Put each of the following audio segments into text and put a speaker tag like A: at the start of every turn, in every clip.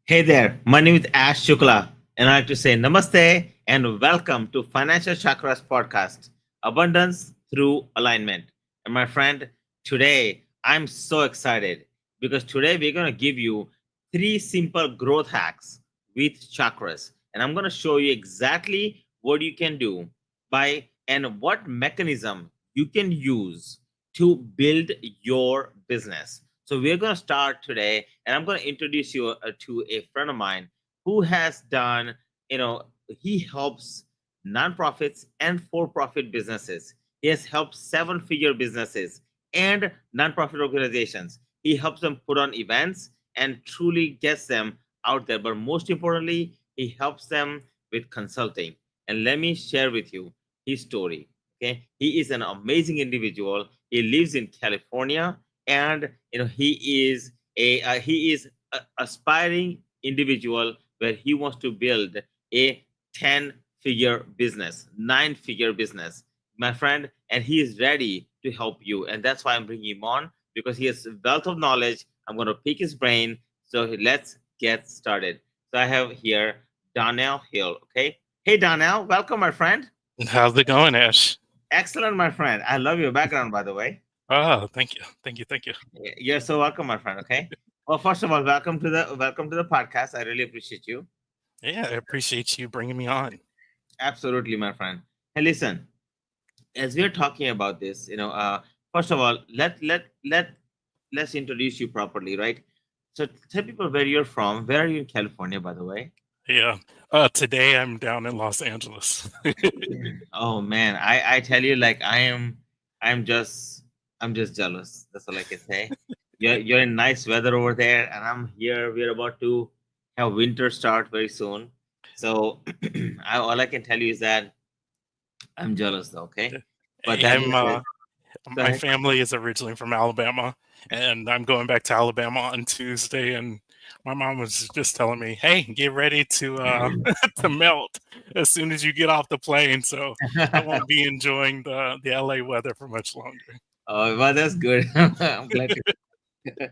A: Hey there, my name is Ash Shukla, and I'd like to say namaste and welcome to Financial Chakras podcast, Abundance Through Alignment. And my friend, today I'm so excited because today we're going to give you three simple growth hacks with chakras. And I'm going to show you exactly what you can do by and what mechanism you can use to build your business. So we're going to start today, and I'm going to introduce you to a friend of mine who has done, he helps nonprofits and for-profit businesses. He has helped seven-figure businesses and nonprofit organizations. He helps them put on events and truly gets them out there. But most importantly, he helps them with consulting. And let me share with you his story. Okay, he is an amazing individual. He lives in California, and he is a aspiring individual where he wants to build a 10-figure business, 9-figure business, my friend, and he is ready to help you. And that's why I'm bringing him on, because he has a wealth of knowledge. I'm going to pick his brain. So let's get started. So I have here Donell Hill. Okay. Hey, Donell, welcome, my friend.
B: How's it going, Ash?
A: Excellent, my friend. I love your background, by the way.
B: Oh, thank you, thank you, thank you.
A: You're so welcome, my friend. Okay. Well, first of all, welcome to the podcast. I really appreciate you.
B: Yeah, I appreciate you bringing me on.
A: Absolutely, my friend. Hey, listen. As we're talking about this, first of all, let's introduce you properly, right? So tell people where you're from. Where are you in California, by the way?
B: Yeah. Today I'm down in Los Angeles.
A: Oh man, I tell you, like I'm just I'm just jealous. That's all I can say. You're in nice weather over there, and I'm here. We're about to have winter start very soon. So all I can tell you is that I'm jealous, though. Okay, but
B: Hey,
A: that being said, go
B: my
A: ahead.
B: family is originally from Alabama, and I'm going back to Alabama on Tuesday. And my mom was just telling me, "Hey, get ready to to melt as soon as you get off the plane." So I won't be enjoying the LA weather for much longer.
A: Oh, well, that's good. I'm glad to.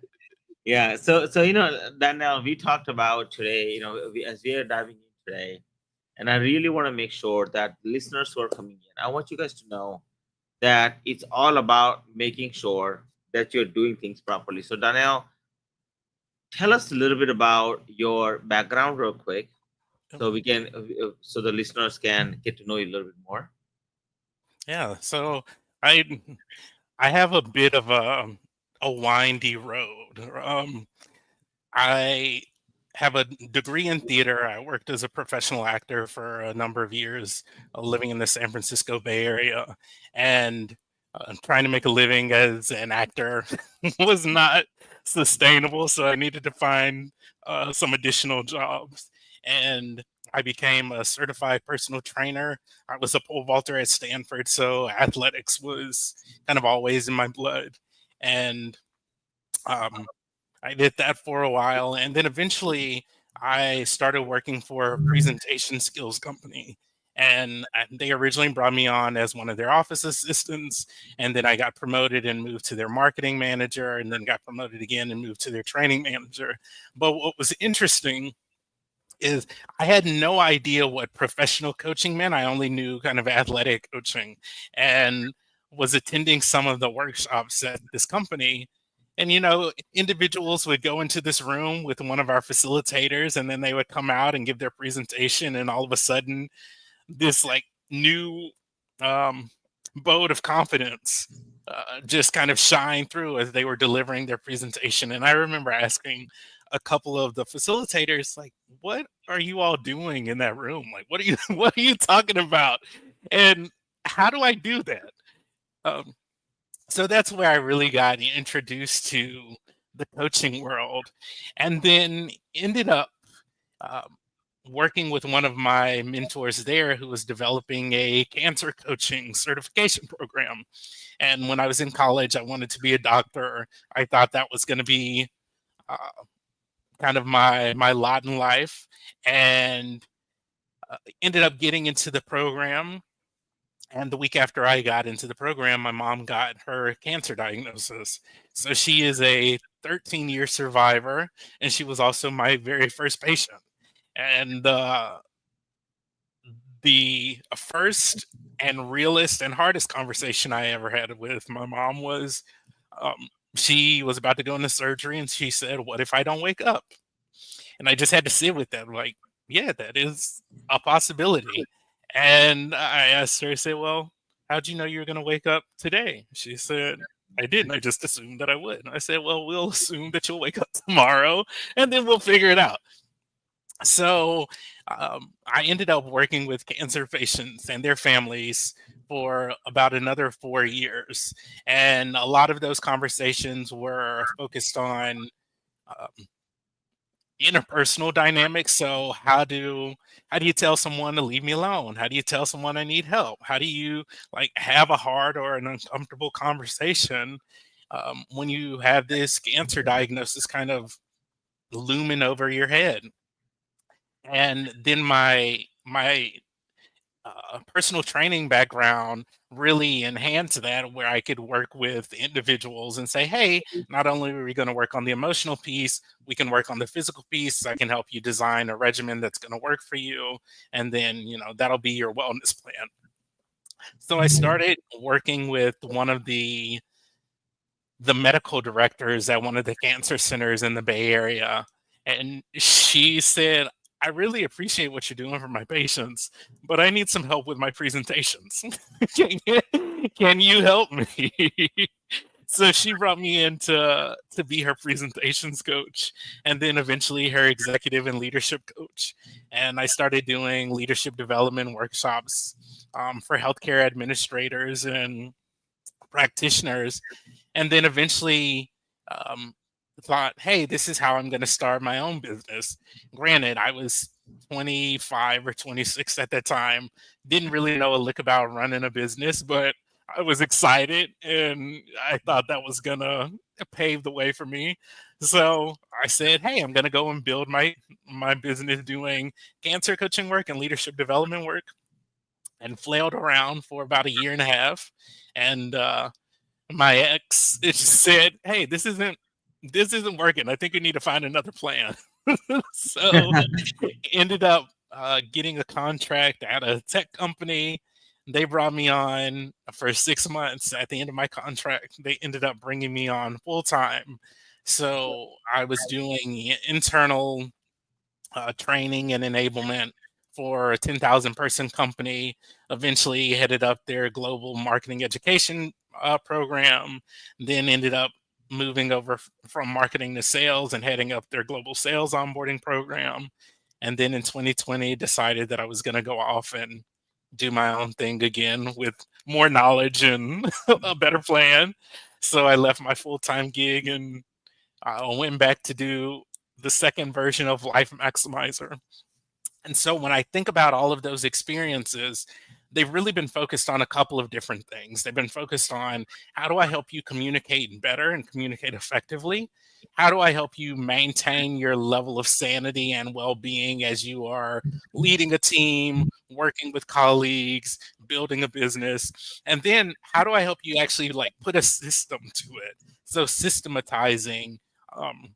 A: Yeah. So Daniel, we talked about today. As we are diving in today, and I really want to make sure that listeners who are coming in, I want you guys to know that it's all about making sure that you're doing things properly. So, Daniel, tell us a little bit about your background, real quick, so we can, so the listeners can get to know you a little bit more.
B: Yeah. So I I have a bit of a windy road. I have a degree in theater. I worked as a professional actor for a number of years, living in the San Francisco Bay Area, and trying to make a living as an actor was not sustainable. So I needed to find some additional jobs, and I became a certified personal trainer. I was a pole vaulter at Stanford, so athletics was kind of always in my blood, and um, I did that for a while, and then eventually I started working for a presentation skills company. And they originally brought me on as one of their office assistants, and then I got promoted and moved to their marketing manager, and then got promoted again and moved to their training manager. But what was interesting is I had no idea what professional coaching meant. I only knew kind of athletic coaching, and was attending some of the workshops at this company. And individuals would go into this room with one of our facilitators, and then they would come out and give their presentation, and all of a sudden this like new um, boat of confidence just kind of shine through as they were delivering their presentation. And I remember asking a couple of the facilitators, like, "What are you all doing in that room? Like, what are you what are you talking about? And how do I do that?" Um, so that's where I really got introduced to the coaching world, and then ended up um, working with one of my mentors there who was developing a cancer coaching certification program. And when I was in college, I wanted to be a doctor. I thought that was going to be uh, kind of my lot in life, and ended up getting into the program. And the week after I got into the program, my mom got her cancer diagnosis. So she is a 13-year survivor, and she was also my very first patient. And the first and realest and hardest conversation I ever had with my mom was, um, she was about to go into surgery, and she said, "What if I don't wake up?" And I just had to sit with that, like, yeah, that is a possibility. And I asked her, I said, "Well, how'd you know you were going to wake up today?" She said, "I didn't. I just assumed that I would." And I said, "Well, we'll assume that you'll wake up tomorrow, and then we'll figure it out." So I ended up working with cancer patients and their families for about another 4 years. And a lot of those conversations were focused on um, interpersonal dynamics. So how do you tell someone to leave me alone? How do you tell someone I need help? How do you like have a hard or an uncomfortable conversation when you have this cancer diagnosis kind of looming over your head? And then my personal training background really enhanced that, where I could work with individuals and say, "Hey, not only are we going to work on the emotional piece, we can work on the physical piece. I can help you design a regimen that's going to work for you, and then that'll be your wellness plan." So I started working with one of the medical directors at one of the cancer centers in the Bay Area. And she said, "I really appreciate what you're doing for my patients, but I need some help with my presentations. Can you help me?" So she brought me in to be her presentations coach, and then eventually her executive and leadership coach. And I started doing leadership development workshops for healthcare administrators and practitioners, and then eventually um, thought, "Hey, this is how I'm going to start my own business." Granted, I was 25 or 26 at that time, didn't really know a lick about running a business, but I was excited and I thought that was going to pave the way for me. So I said, "Hey, I'm going to go and build my business doing cancer coaching work and leadership development work," and flailed around for about a year and a half. And my ex it just said, "Hey, this isn't working. I think we need to find another plan." So ended up getting a contract at a tech company. They brought me on for 6 months. At the end of my contract, they ended up bringing me on full time. So I was doing internal training and enablement for a 10,000 person company. Eventually headed up their global marketing education program, then ended up moving over from marketing to sales and heading up their global sales onboarding program. And then in 2020, decided that I was going to go off and do my own thing again with more knowledge and a better plan. So I left my full time gig and I went back to do the second version of Life Maximizer. And so when I think about all of those experiences, they've really been focused on a couple of different things. They've been focused on, how do I help you communicate better and communicate effectively? How do I help you maintain your level of sanity and well being as you are leading a team, working with colleagues, building a business? And then how do I help you actually like put a system to it? So systematizing um,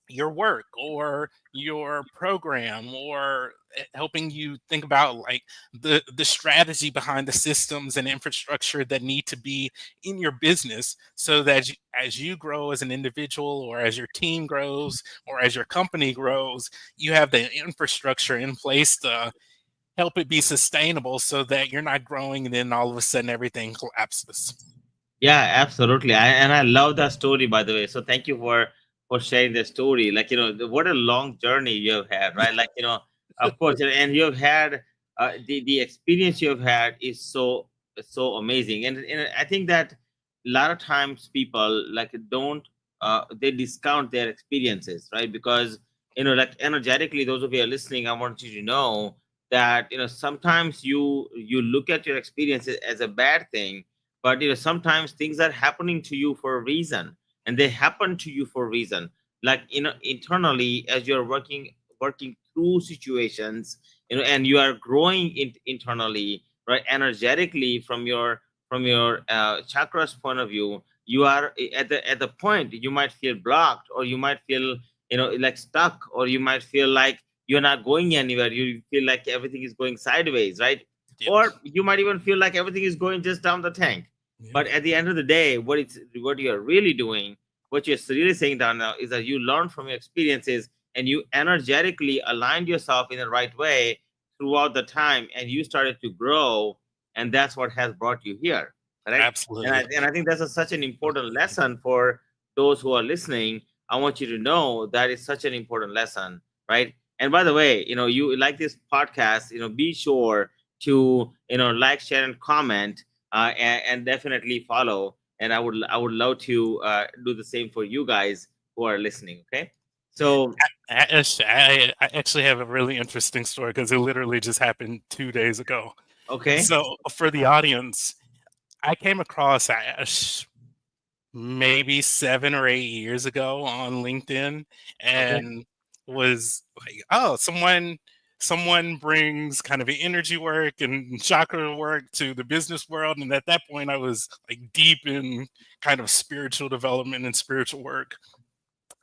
B: your work or your program, or helping you think about like the strategy behind the systems and infrastructure that need to be in your business, so that as you grow as an individual, or as your team grows, or as your company grows, you have the infrastructure in place to help it be sustainable, so that you're not growing and then all of a sudden everything collapses.
A: Yeah, absolutely. And I love that story, by the way. So thank you for sharing the story. Like, what a long journey you have had, right? Like, of course, and you have had the experience you have had is so amazing. And I think that a lot of times people like don't they discount their experiences, right? Because like energetically, those of you who are listening, I want you to know that sometimes you look at your experiences as a bad thing, but sometimes things are happening to you for a reason, and they happen to you for a reason. Like internally, as you're working through situations, and you are growing internally, right, energetically, from your chakras point of view, you are at the point you might feel blocked, or you might feel, like stuck, or you might feel like you're not going anywhere. You feel like everything is going sideways, right?
B: Yep.
A: Or you might even feel like everything is going just down the tank.
B: Yep.
A: But at the end of the day, what you're really doing, what you're really saying down now, is that you learn from your experiences, and you energetically aligned yourself in the right way throughout the time, and you started to grow, and that's what has brought you here, correct? And
B: Absolutely.
A: I think that's such an important lesson for those who are listening. I want you to know that is such an important lesson, right? And by the way, you like this podcast, be sure to, like, share, and comment, and definitely follow. And I would love to do the same for you guys who are listening. Okay, so
B: I actually have a really interesting story because it literally just happened 2 days ago.
A: okay,
B: So for the audience, I came across Ash maybe 7 or 8 years ago on LinkedIn,
A: okay,
B: and was like, oh, someone brings kind of energy work and chakra work to the business world. And at that point I was like deep in kind of spiritual development and spiritual work,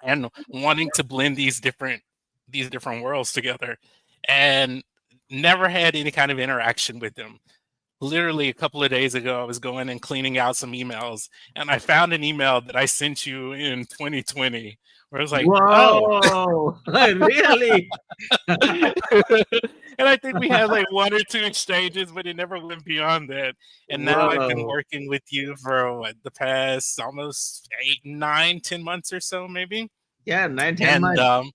B: and wanting to blend these different worlds together, and never had any kind of interaction with them. Literally a couple of days ago, I was going and cleaning out some emails, and I found an email that I sent you in 2020 where I was like, oh.
A: whoa, really?
B: And I think we had like one or two exchanges, but it never went beyond that. And now I've been
A: Whoa,
B: working with you for the past almost 8, 9, 10 months or so, maybe.
A: yeah, 9, 10 months.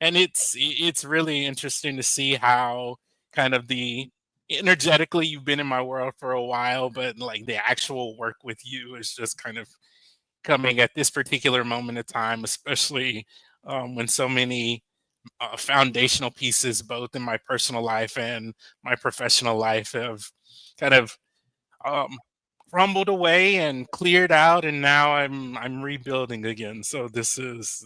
B: And it's really interesting to see how kind of the energetically you've been in my world for a while, but like the actual work with you is just kind of coming at this particular moment of time, especially when so many foundational pieces, both in my personal life and my professional life, have kind of um, crumbled away and cleared out, and now I'm rebuilding again. So this is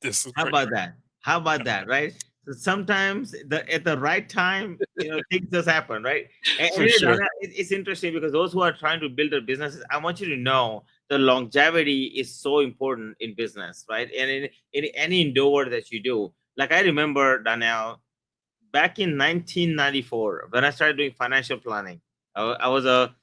A: How
B: pretty
A: about
B: great.
A: that? How about that, right? So sometimes at the right time, things just happen, right? And
B: For sure.
A: it's interesting because those who are trying to build their businesses, I want you to know the longevity is so important in business, right? And in any endeavor that you do. Like I remember, Danielle, back in 1994, when I started doing financial planning, I was a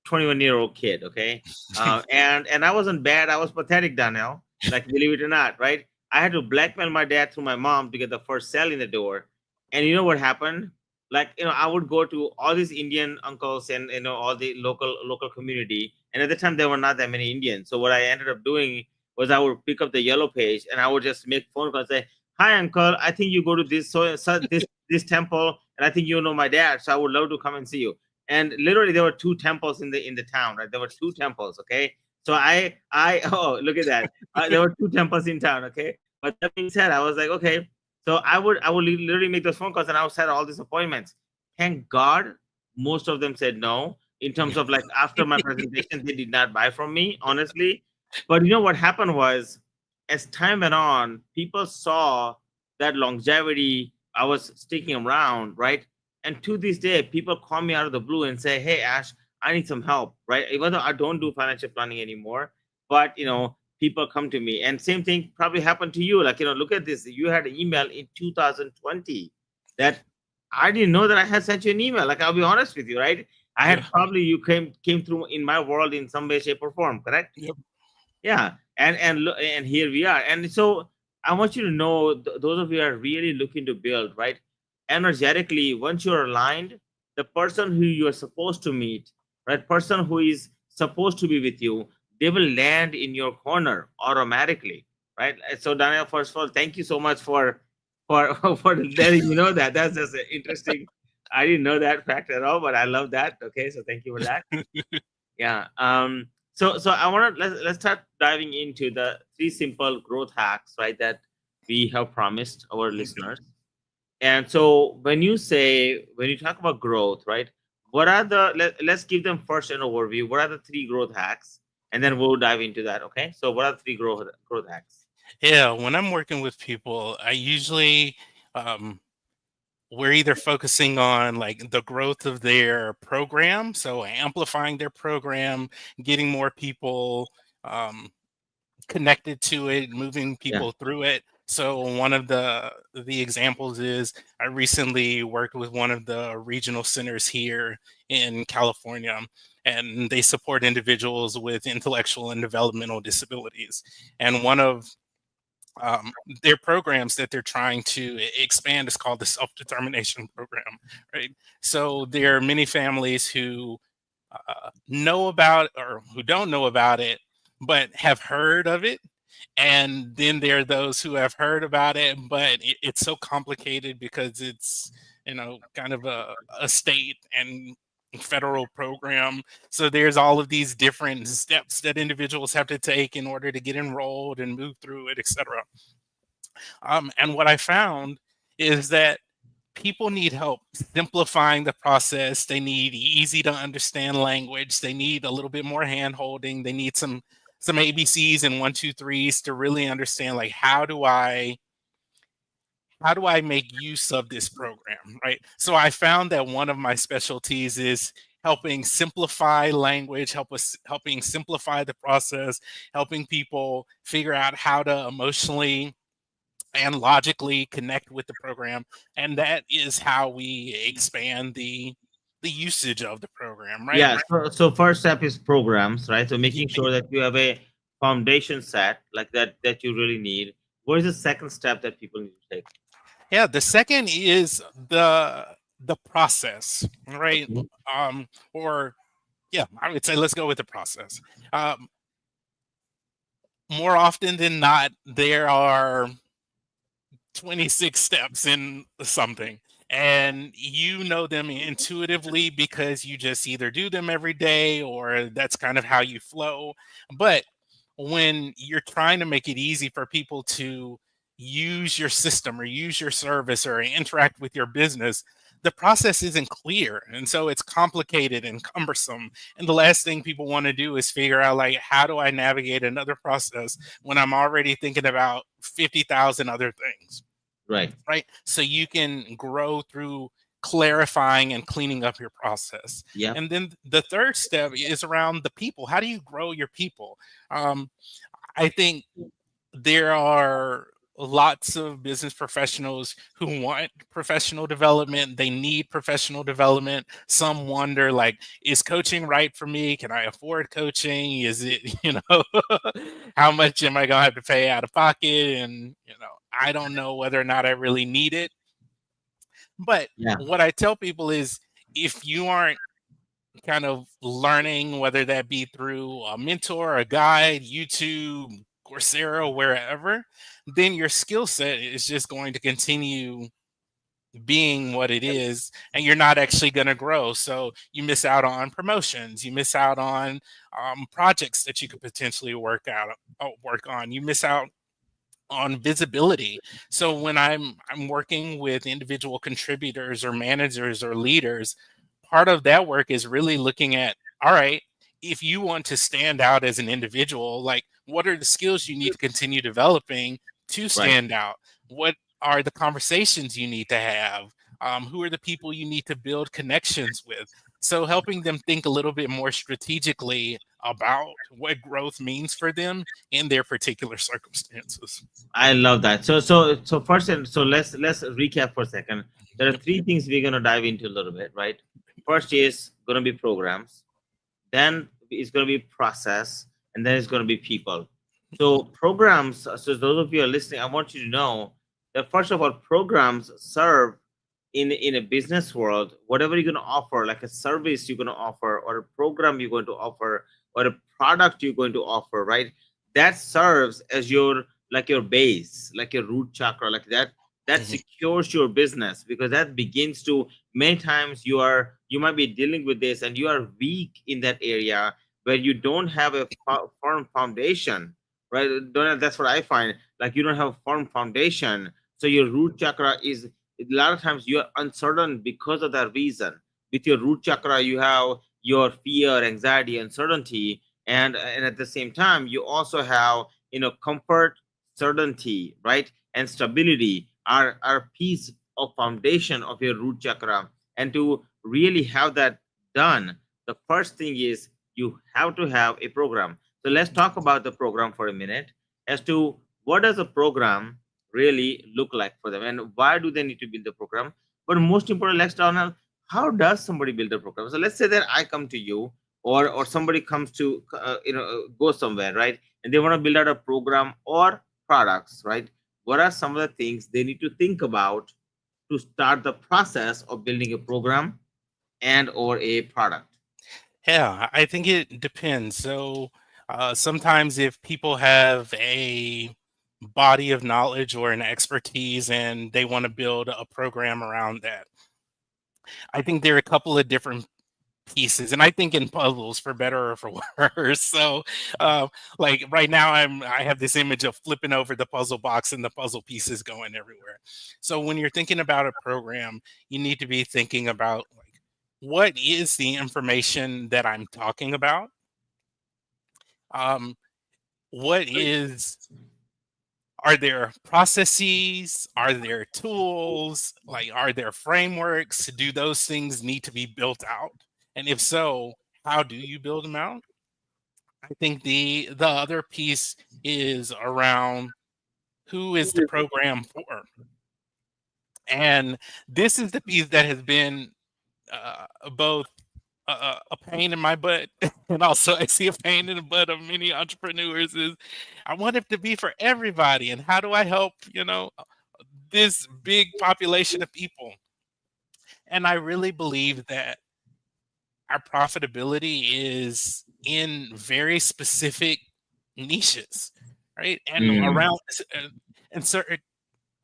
A: 21-year-old kid, okay? And I wasn't bad. I was pathetic, Danielle. Like, believe it or not, right? I had to blackmail my dad through my mom to get the first sale in the door. And you know what happened? Like, I would go to all these Indian uncles and all the local community. And at the time, there were not that many Indians. So what I ended up doing was I would pick up the yellow page and I would just make phone calls and say, "Hi, uncle. I think you go to this temple, and I think you know my dad. So I would love to come and see you." And literally there were two temples in the town, right? There were two temples, okay? So I oh, look at that. There were two temples in town, okay? But that being said, I was like, okay. So I would literally make those phone calls, and I would set all these appointments. Thank God most of them said no. In terms of, like, after my presentation, they did not buy from me, honestly. But you know what happened was, as time went on, people saw that longevity, I was sticking around, right? And to this day, people call me out of the blue and say, "Hey, Ash, I need some help," right? Even though I don't do financial planning anymore, but people come to me. And same thing probably happened to you. Like, look at this. You had an email in 2020 that I didn't know that I had sent you an email. Like, I'll be honest with you, right? I had
B: Yeah.
A: probably you came through in my world in some way, shape, or form, correct?
B: Yep.
A: Yeah, and here we are. And so I want you to know, those of you are really looking to build, right, energetically. Once you're aligned, the person who you are supposed to meet, right, person who is supposed to be with you, they will land in your corner automatically, right? So Daniel, first of all, thank you so much for for letting me know that. That's just interesting. I didn't know that fact at all, but I love that. Okay, so thank you for that. Yeah. So I want to let's start diving into the three simple growth hacks, right, that we have promised our
B: Okay.
A: listeners. And so when you talk about growth, right, what are let's give them first an overview. What are the three growth hacks? And then we'll dive into that. Okay. So what are the three growth hacks?
B: Yeah, when I'm working with people, I usually um, we're either focusing on like the growth of their program, so amplifying their program, getting more people um, connected to it, moving
A: Yeah.
B: people through it. So one of the examples is I recently worked with one of the regional centers here in California, and they support individuals with intellectual and developmental disabilities. And one of um, their programs that they're trying to expand is called the self-determination program, right? So there are many families who know about or who don't know about it, but have heard of it. And then there are those who have heard about it, but it's so complicated because it's, kind of a state and federal program. So there's all of these different steps that individuals have to take in order to get enrolled and move through it, etc. And what I found is that people need help simplifying the process. They need easy to understand language. They need a little bit more hand holding. They need some ABCs and one, two, threes to really understand, like, how do I make use of this program, right? So I found that one of my specialties is helping simplify language, helping simplify the process, helping people figure out how to emotionally and logically connect with the program, and that is how we expand the usage of the program, right?
A: Yeah. So first step is programs, right? So
B: Y-
A: making sure that you have a foundation set like that you really need. What is the second step that people need to take?
B: yeah, the second is the process, right?
A: Okay.
B: Or yeah, I would say let's go with the process. um, More often than not, there are 26 steps in something, and you know them intuitively because you just either do them every day or that's kind of how you flow. But when you're trying to make it easy for people to use your system or use your service or interact with your business, the process isn't clear, and so it's complicated and cumbersome. And the last thing people want to do is figure out, like, how do I navigate another process when I'm already thinking about 50,000 other things,
A: Right.
B: right? So you can grow through clarifying and cleaning up your process.
A: Yeah.
B: And then the third step is around the people. How do you grow your people? Um, I think there are lots of business professionals who want professional development. They need professional development. Some wonder, like, is coaching right for me? Can I afford coaching? Is it, how much am I going to have to pay out of pocket? And, I don't know whether or not I really need it. But
A: Yeah.
B: what I tell people is, if you aren't kind of learning, whether that be through a mentor, a guide, YouTube, Coursera, wherever, then your skill set is just going to continue being what it is, and you're not actually going to grow. So you miss out on promotions, you miss out on projects that you could potentially work on. You miss out on visibility. So when I'm working with individual contributors or managers or leaders, part of that work is really looking at, all right, if you want to stand out as an individual, like, what are the skills you need to continue developing to
A: Right.
B: stand out? What are the conversations you need to have? Who are the people you need to build connections with? So helping them think a little bit more strategically about what growth means for them in their particular circumstances.
A: I love that. So first, and so let's recap for a second. There are
B: Yep.
A: three things we're gonna dive into a little bit, right? First is gonna be programs, then it's gonna be process, and then it's gonna be people. So programs. So those of you who are listening, I want you to know that first of all, programs serve in a business world. Whatever you're gonna offer, like a service you're gonna offer, or a program you're going to offer, or a product you're going to offer, right? That serves as your like your base, like your root chakra, like that
B: Mhm.
A: secures your business, because that begins to, many times you might be dealing with this and you are weak in that area where you don't have a firm foundation, right? That's what I find, like you don't have a firm foundation. So your root chakra is, a lot of times you are uncertain because of that reason. With your root chakra you have your fear, anxiety, uncertainty, and at the same time you also have, comfort, certainty, right, and stability are piece of foundation of your root chakra. And to really have that done, the first thing is you have to have a program. So let's talk about the program for a minute as to what does a program really look like for them and why do they need to build the program. But most important, let's talk on how does somebody build a program. So let's say that I come to you or somebody comes to go somewhere, right, and they want to build out a program or products, right? What are some of the things they need to think about to start the process of building a program and or a product?
B: Yeah, I think it depends. So sometimes if people have a body of knowledge or an expertise and they want to build a program around that, I think there are a couple of different pieces, and I think in puzzles for better or for worse. So like right now I have this image of flipping over the puzzle box and the puzzle pieces going everywhere. So when you're thinking about a program, you need to be thinking about like, what is the information that I'm talking about? um, what is Are there processes? Are there tools? Like, are there frameworks? Do those things need to be built out? And if so, how do you build them out? I think the other piece is around who is the program for? And this is the piece that has been both a pain in my butt and also I see a pain in the butt of many entrepreneurs is I want it to be for everybody. And how do I help, this big population of people? And I really believe that our profitability is in very specific niches, right? And
A: Mm.
B: around and certain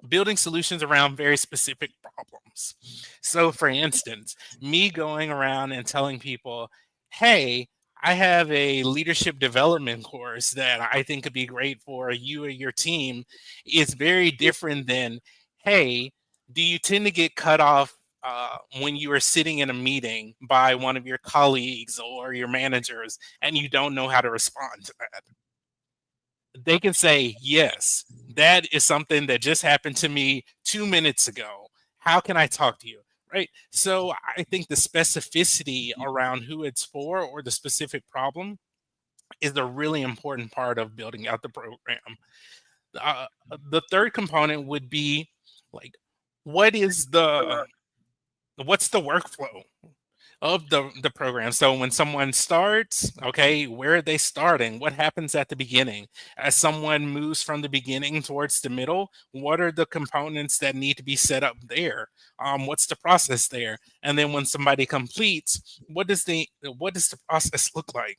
B: building solutions around very specific problems. So, for instance, me going around and telling people, hey, I have a leadership development course that I think could be great for you or your team is very different than, hey, do you tend to get cut off when you are sitting in a meeting by one of your colleagues or your managers and you don't know how to respond to that? They can say, yes, that is something that just happened to me 2 minutes ago. How can I talk to you? Right. So I think the specificity around who it's for or the specific problem is a really important part of building out the program. Uh, the third component would be like, what is what's the workflow of the program? So when someone starts, okay, where are they starting? What happens at the beginning? As someone moves from the beginning towards the middle, what are the components that need to be set up there? What's the process there? And then when somebody completes, what does the process look like?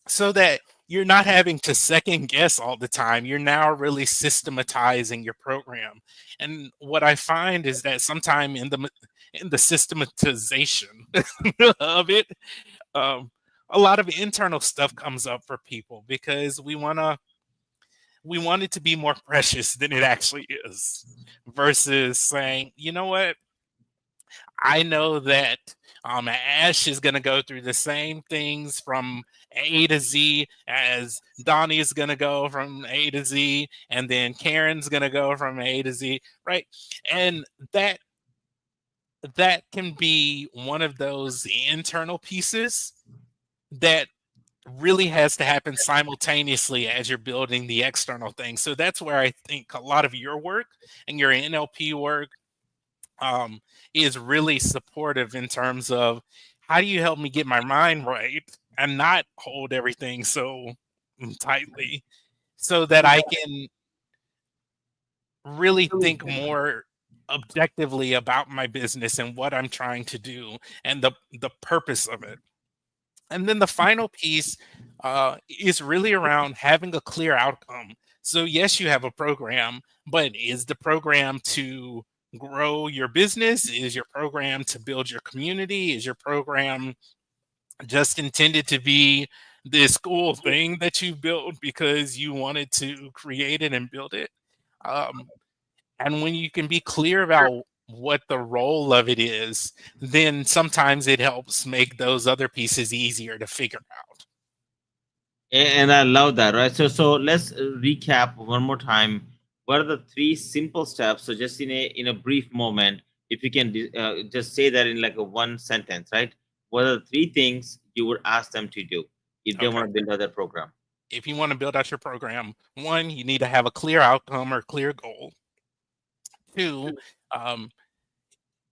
B: So that you're not having to second guess all the time. You're now really systematizing your program. And what I find is that sometime in the systematization of it, um, a lot of internal stuff comes up for people because we want it to be more precious than it actually is, versus saying, you know what, I know that Ash is going to go through the same things from A to Z as Donnie is going to go from A to Z, and then Karen's going to go from A to Z, right? And that can be one of those internal pieces that really has to happen simultaneously as you're building the external thing. So that's where I think a lot of your work and your NLP work um, is really supportive in terms of how do you help me get my mind right and not hold everything so tightly so that I can really think more objectively about my business and what I'm trying to do and the purpose of it. And then the final piece is really around having a clear outcome. So, yes, you have a program, but is the program to grow your business? Is your program to build your community? Is your program just intended to be this cool thing that you built because you wanted to create it and build it? Um, and when you can be clear about what the role of it is, then sometimes it helps make those other pieces easier to figure out.
A: And I love that, right? So let's recap one more time. What are the three simple steps? So just in a brief moment, if you can just say that in like a one sentence, right? What are the three things you would ask them to do if they
B: Okay.
A: want to build out their program?
B: if you want to build out your program, one, you need to have a clear outcome or clear goal. Two, um,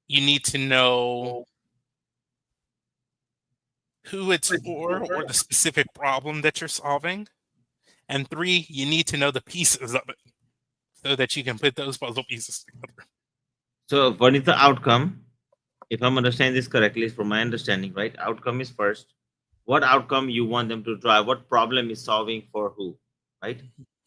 B: you need to know who it's for or the specific problem that you're solving. And three, you need to know the pieces of it so that you can put those puzzle pieces together.
A: So what is the outcome? If I'm understanding this correctly, from my understanding, right? Outcome is first. What outcome you want them to drive? What problem is solving for who, right?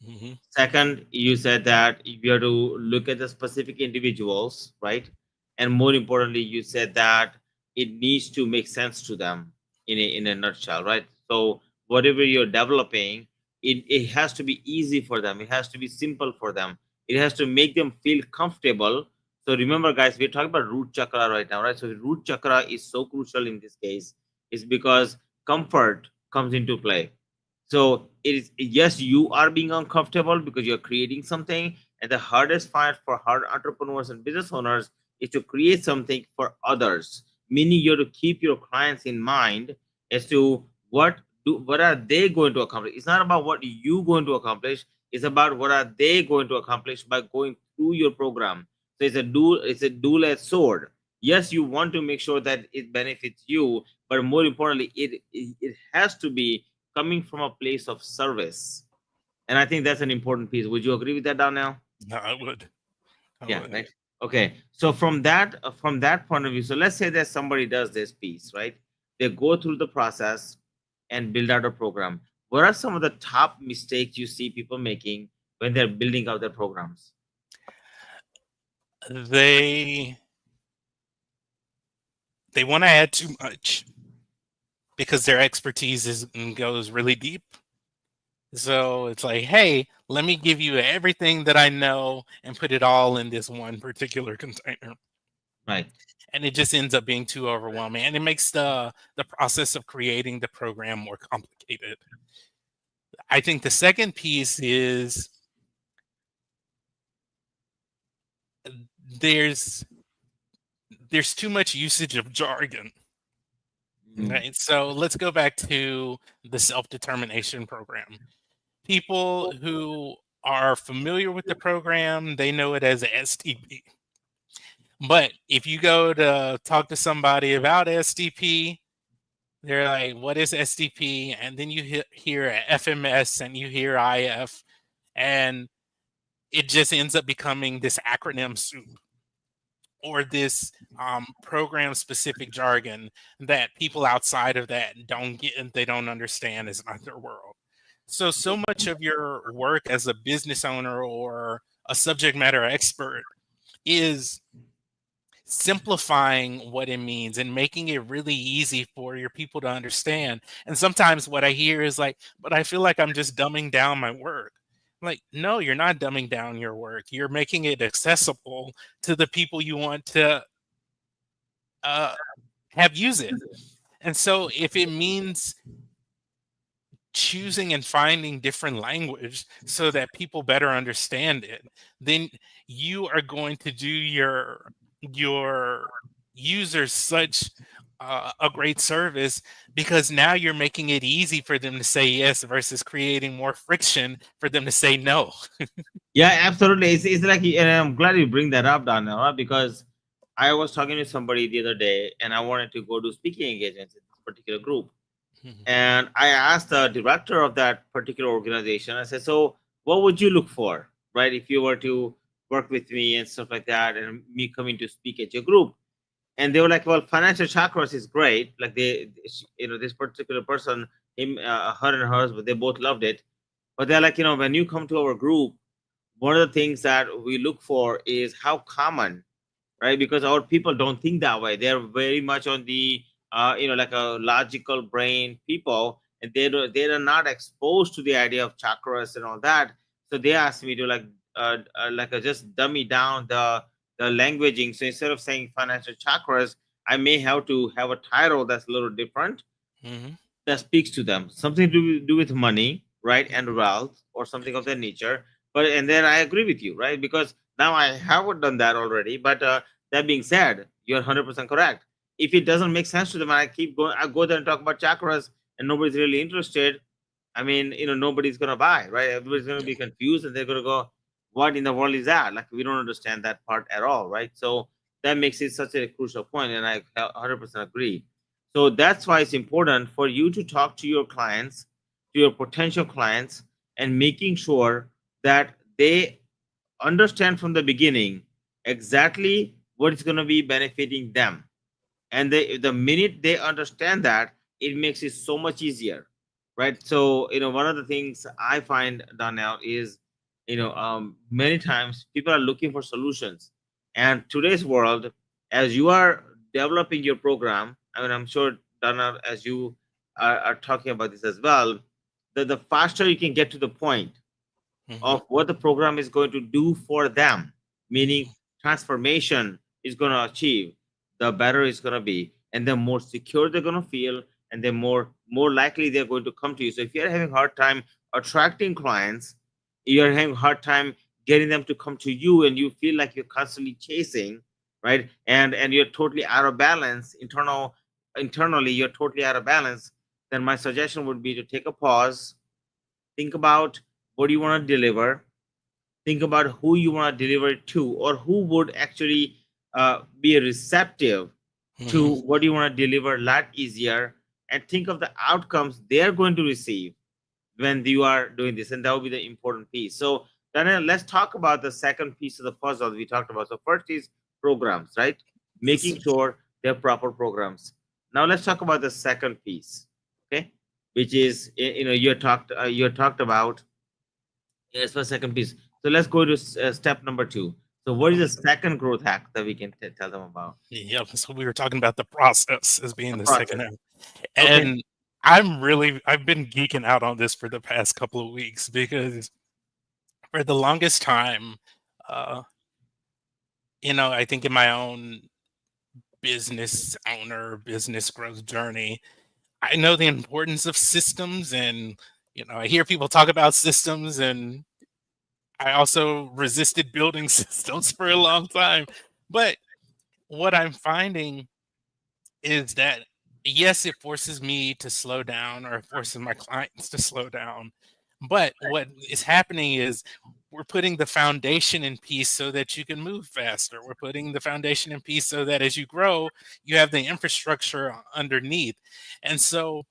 B: Mm-hmm.
A: Second, you said that you have to look at the specific individuals, right? And more importantly, you said that it needs to make sense to them in a nutshell, right? So whatever you're developing, it has to be easy for them. It has to be simple for them. It has to make them feel comfortable. So remember, guys, we're talking about root chakra right now, right? So root chakra is so crucial in this case, is because comfort comes into play. So it is, yes, you are being uncomfortable because you're creating something, and the hardest part for hard entrepreneurs and business owners is to create something for others. Meaning you have to keep your clients in mind as to what are they going to accomplish. It's not about what you going to accomplish. It's about what are they going to accomplish by going through your program. So it's a dual-edged sword. Yes, you want to make sure that it benefits you, but more importantly, it has to be coming from a place of service. And I think that's an important piece. Would you agree with that, Donnell?
B: No, I would.
A: Yeah, right. Okay. So from that point of view, so let's say that somebody does this piece, right? They go through the process and build out a program. What are some of the top mistakes you see people making when they're building out their programs?
B: They want to add too much because their expertise goes really deep. So it's like, hey, let me give you everything that I know and put it all in this one particular container.
A: Right.
B: And it just ends up being too overwhelming, and it makes the process of creating the program more complicated. I think the second piece is there's too much usage of jargon. Right. So let's go back to the self-determination program. People who are familiar with the program, they know it as a STP. But if you go to talk to somebody about STP, they're like, what is STP? And then you hear FMS and you hear IF, and it just ends up becoming this acronym soup or this program specific jargon that people outside of that don't get and they don't understand, is not their world. So much of your work as a business owner or a subject matter expert is simplifying what it means and making it really easy for your people to understand. And sometimes what I hear is like, but I feel like I'm just dumbing down my work. Like, no, you're not dumbing down your work. You're making it accessible to the people you want to have use it. And so if it means choosing and finding different language so that people better understand it, then you are going to do your users such a great service, because now you're making it easy for them to say yes versus creating more friction for them to say no.
A: Yeah, absolutely. It's like, and I'm glad you bring that up, Donna, because I was talking to somebody the other day, and I wanted to go to speaking engagements in this particular group. And I asked the director of that particular organization, I said, so what would you look for, right? If you were to work with me and stuff like that, and me coming to speak at your group. And they were like, well, financial chakras is great. Like this particular person, her and hers, but they both loved it. But they're like, when you come to our group, one of the things that we look for is how common, right? Because our people don't think that way. They're very much on the like a logical brain people, and they're not exposed to the idea of chakras and all that. So they asked me to just dummy down the languaging. So instead of saying financial chakras, I may have to have a title that's a little different, that speaks to them, something to do with money, right, and wealth, or something of that nature. But and then I agree with you, right, because now I haven't done that already. But that being said, you're 100% correct. If it doesn't make sense to them, and I keep going, I go there and talk about chakras, and nobody's really interested, I mean, nobody's gonna buy, right? Everybody's gonna
B: Yeah.
A: be confused and they're gonna go, what in the world is that? Like, we don't understand that part at all, right? So that makes it such a crucial point, and I 100% agree. So that's why it's important for you to talk to your clients, to your potential clients, and making sure that they understand from the beginning exactly what is going to be benefiting them. And the minute they understand that, it makes it so much easier, right? So one of the things I find, Donnell, is many times people are looking for solutions. And today's world, as you are developing your program, I mean, I'm sure, Donnell, as you are talking about this as well, the faster you can get to the point
B: Hmm.
A: of what the program is going to do for them, meaning transformation is going to achieve, the better it's going to be, and the more secure they're going to feel, and the more likely they're going to come to you. So if you're having a hard time attracting clients, you're having a hard time getting them to come to you, and you feel like you're constantly chasing, right? And you're totally out of balance, internally you're totally out of balance, then my suggestion would be to take a pause, think about what you want to deliver, think about who you want to deliver it to, or who would actually be receptive to
B: Hmm.
A: what you want to deliver a lot easier, and think of the outcomes they're going to receive when you are doing this, and that will be the important piece. So Daniel, let's talk about the second piece of the puzzle we talked about. So first is programs, right?
B: Yes.
A: Making sure they're proper programs. Now let's talk about the second piece, okay? Which is, you talked about. Yes, for second piece. So let's go to step number two. So what is the second growth hack that we can tell them about?
B: Yep. So we were talking about the process as being
A: The
B: the
A: process.
B: second half.
A: Okay.
B: And I've been geeking out on this for the past couple of weeks because for the longest time, uh, I think in my own business owner, business growth journey, I know the importance of systems and, I hear people talk about systems and I also resisted building systems for a long time. But what I'm finding is that yes, it forces me to slow down or it forces my clients to slow down. But what is happening is we're putting the foundation in peace so that you can move faster. We're putting the foundation in peace so that as you grow, you have the infrastructure underneath. And so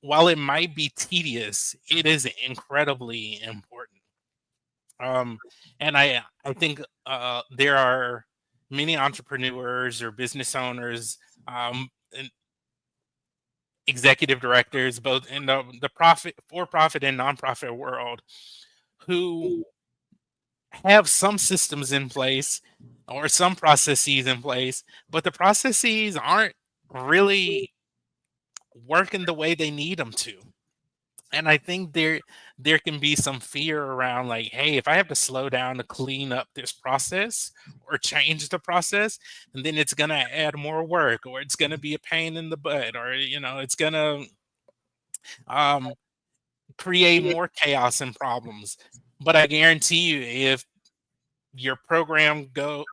B: while it might be tedious, it is incredibly important. Um, and I think there are many entrepreneurs or business owners, and executive directors, both in the profit, for-profit, and nonprofit world, who have some systems in place or some processes in place, but the processes aren't really working the way they need them to. And I think there can be some fear around like, hey, if I have to slow down to clean up this process or change the process, and then it's gonna add more work, or it's gonna be a pain in the butt, or it's gonna um, create more chaos and problems. But I guarantee you, if your program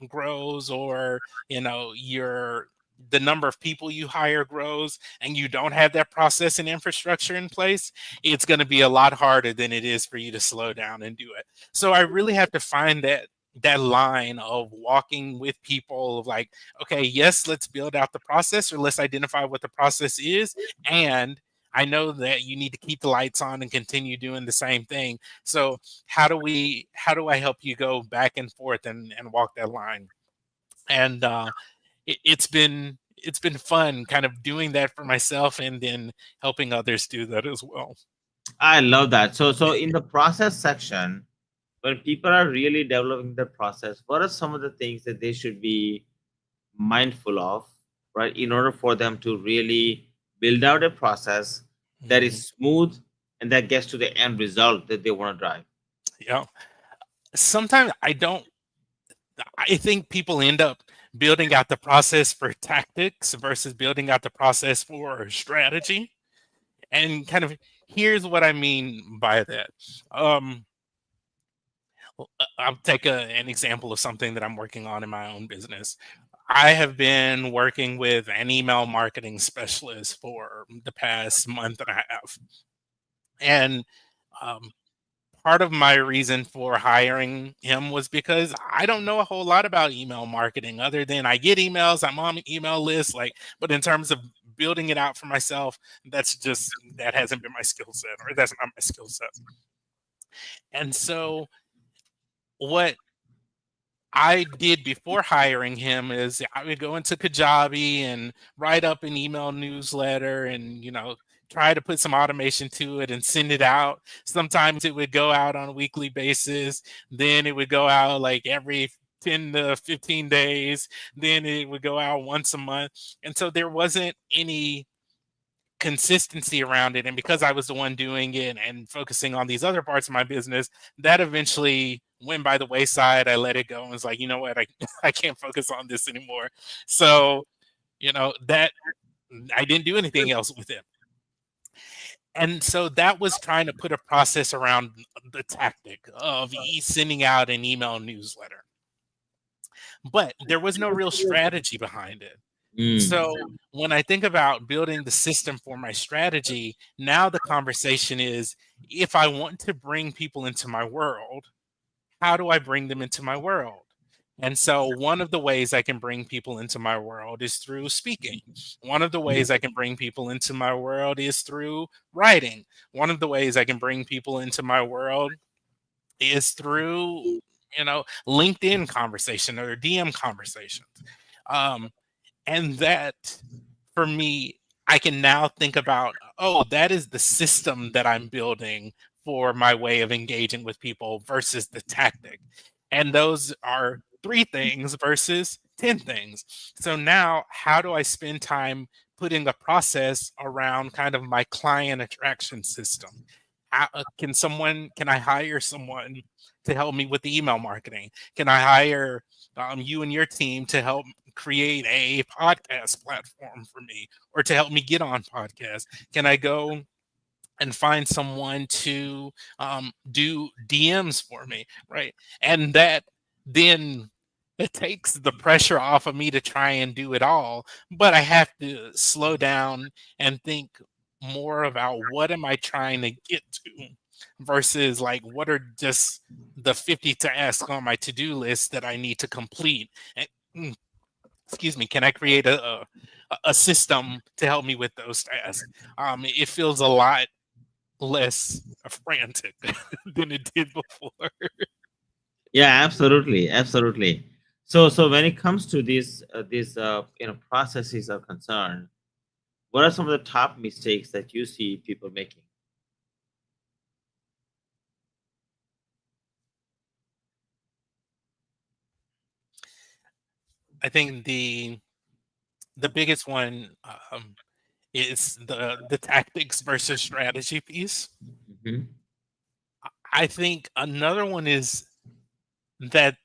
B: grows, or your the number of people you hire grows, and you don't have that process and infrastructure in place, it's going to be a lot harder than it is for you to slow down and do it. So I really have to find that line of walking with people of like, okay, yes, let's build out the process, or let's identify what the process is, and I know that you need to keep the lights on and continue doing the same thing. So how do I help you go back and forth and walk that line? And it's been fun kind of doing that for myself and then helping others do that as well.
A: I love that. So in the process section, when people are really developing the process, what are some of the things that they should be mindful of, right, in order for them to really build out a process that
B: Mhm.
A: is smooth and that gets to the end result that they want to drive?
B: Yeah. Sometimes I think people end up building out the process for tactics versus building out the process for strategy. And kind of here's what I mean by that. Um, I'll take an example of something that I'm working on in my own business. I have been working with an email marketing specialist for the past month and a half. And Um, Part of my reason for hiring him was because I don't know a whole lot about email marketing other than I get emails, I'm on email lists, like, but in terms of building it out for myself, that hasn't been my skill set, or that's not my skill set. And so what I did before hiring him is I would go into Kajabi and write up an email newsletter and, try to put some automation to it and send it out. Sometimes it would go out on a weekly basis. Then it would go out like every 10 to 15 days. Then it would go out once a month. And so there wasn't any consistency around it. And because I was the one doing it and focusing on these other parts of my business, that eventually went by the wayside. I let it go and was like, you know what, I can't focus on this anymore. So, that I didn't do anything else with it. And so that was trying to put a process around the tactic of sending out an email newsletter. But there was no real strategy behind it. So when I think about building the system for my strategy, now the conversation is, if I want to bring people into my world, how do I bring them into my world? And so one of the ways I can bring people into my world is through speaking. One of the ways I can bring people into my world is through writing. One of the ways I can bring people into my world is through, LinkedIn conversation or DM conversations. And that, for me, I can now think about, oh, that is the system that I'm building for my way of engaging with people versus the tactic. And those are 3 things versus 10 things. So now, how do I spend time putting a process around kind of my client attraction system? Can I hire someone to help me with the email marketing? Can I hire you and your team to help create a podcast platform for me, or to help me get on podcasts? Can I go and find someone to do DMs for me, right? And that then it takes the pressure off of me to try and do it all, but I have to slow down and think more about what am I trying to get to versus like what are just the 50 tasks on my to-do list that I need to complete. And, excuse me, can I create a system to help me with those tasks? It feels a lot less frantic than it did before.
A: Yeah, absolutely, absolutely. So when it comes to these processes are concerned, what are some of the top mistakes that you see people making?
B: I think the biggest one is the tactics versus strategy piece.
A: Hmm.
B: I think another one is that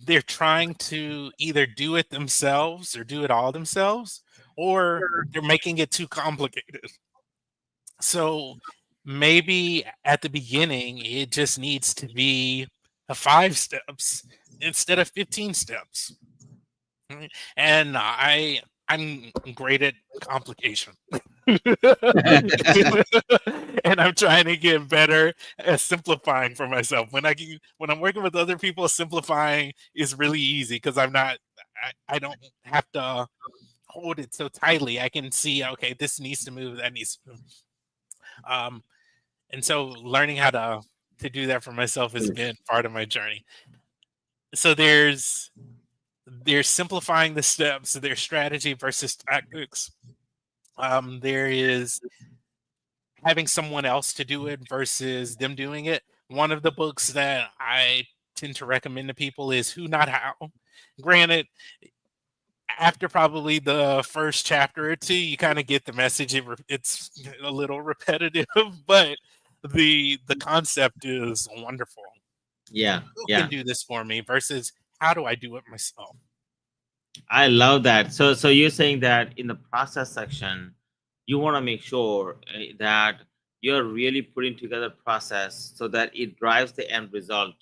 B: they're trying to either do it themselves or do it all themselves, or they're making it too complicated. So maybe at the beginning, it just needs to be a 5 steps instead of 15 steps. Right? And I'm great at complication. And I'm trying to get better at simplifying for myself. When I'm working with other people, simplifying is really easy because I don't have to hold it so tightly. I can see, okay, this needs to move, that needs to move. Um, and so learning how to do that for myself has been part of my journey. So there's simplifying the steps, so there's strategy versus tactics. There is having someone else to do it versus them doing it. One of the books that I tend to recommend to people is Who Not How. Granted, after probably the first chapter or two, you kind of get the message. It's a little repetitive, but the concept is wonderful.
A: Yeah,
B: Who can
A: yeah.
B: do this for me versus how do I do it myself?
A: I love that. So you're saying that in the process section, you want to make sure that you're really putting together process so that it drives the end result